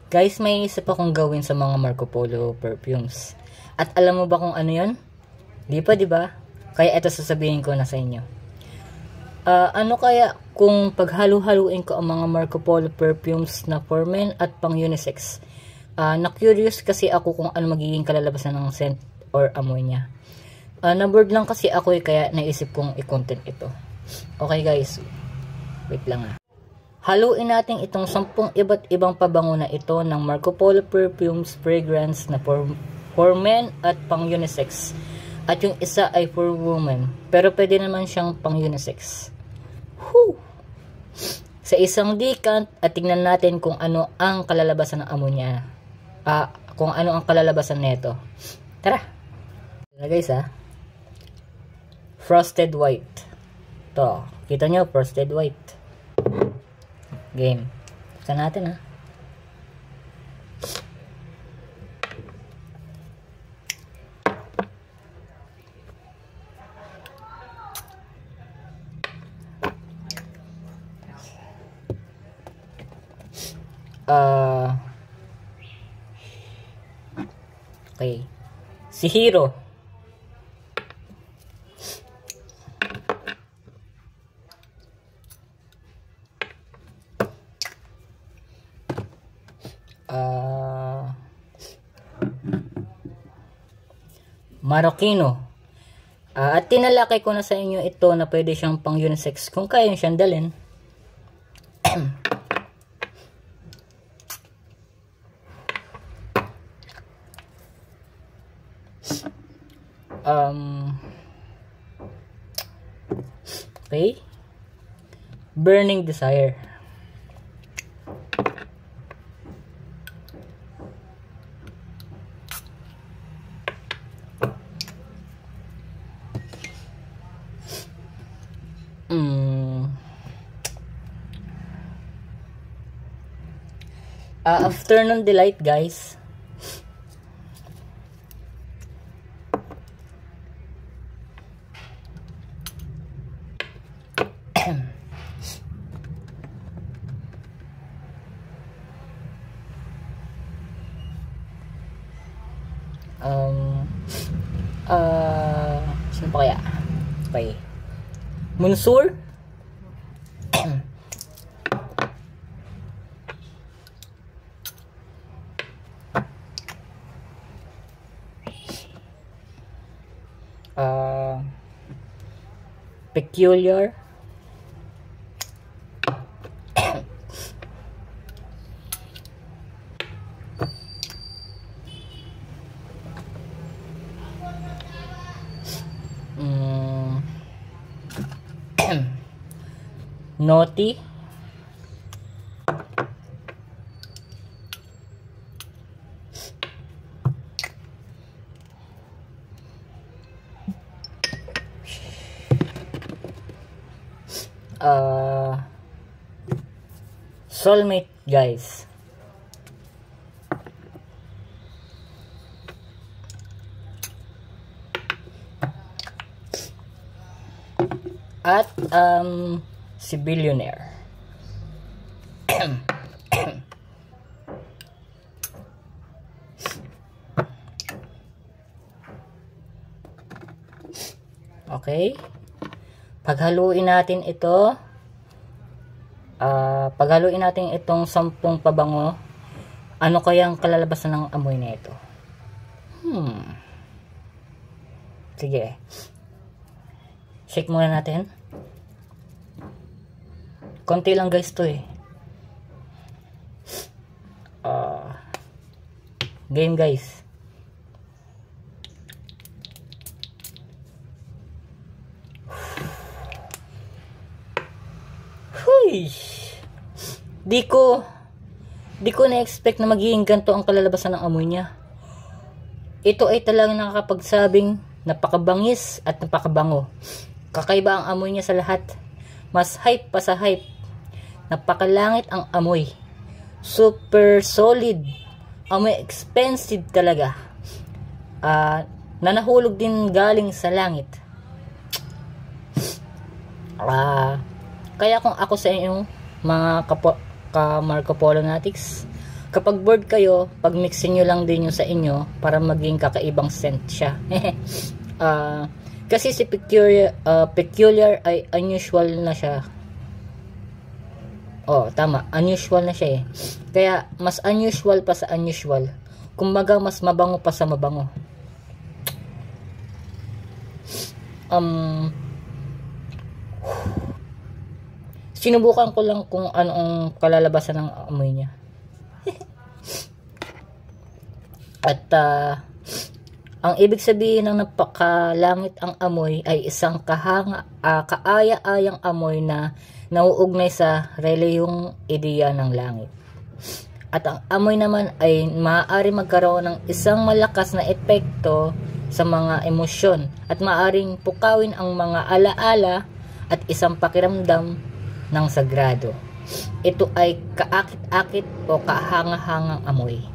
Guys, may isip akong gawin sa mga Marco Polo perfumes. At alam mo ba kung ano yun? Di ba? Kaya ito sasabihin ko na sa inyo. Ano kaya kung paghalo-haluin ko ang mga Marco Polo perfumes na for men at pang unisex? Na-curious kasi ako kung ano magiging kalalabasan ng scent or amoy niya. Na-bored lang kasi ako kaya naisip kong i-content ito. Okay guys, wait lang Haluin natin itong 10 iba't ibang pabango na ito ng Marco Polo Perfumes Fragrance na for men at pang unisex. At yung isa ay for women. Pero pwede naman siyang pang unisex. Sa isang decant at tingnan natin kung ano ang kalalabasan ng amoy niya. Kung ano ang kalalabasan nito. Tara! Guys Frosted White. To, kita nyo, Frosted White. Game. Buksan natin okay. Si Hero. Marokino. At tinalakay ko na sa inyo ito na pwede siyang pang unisex kung kaya siyang dalhin. Okay. Burning Desire. Afternoon Delight, guys. Sino pa kaya? Okay. Munsur. Peculiar. Naughty. Soulmate, guys. At si Billionaire. Okay. Paghaluin natin ito. Paghaluin natin itong 10 pabango. Ano kaya ang kalalabasan ng amoy na ito? Sige. Shake muna natin. Konti lang guys to game guys. Di ko na-expect na magiging ganito ang kalalabasan ng amoy niya. Ito ay talagang nakakapagsabing napakabangis at napakabango. Kakaiba ang amoy niya sa lahat. Mas hype pa sa hype. Napakalangit ang amoy. Super solid. Amoy expensive talaga. Na nahulog din galing sa langit. Kaya kung ako sa inyong mga ka Marco Polo Natics. Kapag bored kayo, pag-mixin nyo lang din yung sa inyo para maging kakaibang scent siya. Kasi si peculiar ay unusual na siya. Oh, tama. Unusual na siya eh. Kaya, mas unusual pa sa unusual. Kumbaga, mas mabango pa sa mabango. Sinubukan ko lang kung anong kalalabasan ng amoy niya. At ang ibig sabihin ng napakalangit ang amoy ay isang kaaya-ayang amoy na nauugnay sa reliyong ideya ng langit. At ang amoy naman ay maaari magkaroon ng isang malakas na epekto sa mga emosyon at maaaring pukawin ang mga alaala at isang pakiramdam ng sagrado. Ito ay kaakit-akit o kahanga-hangang amoy.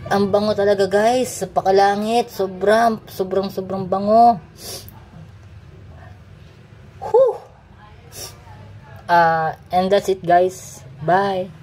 Ang bango talaga guys, sa pakalangit, sobrang bango. And that's it guys. Bye.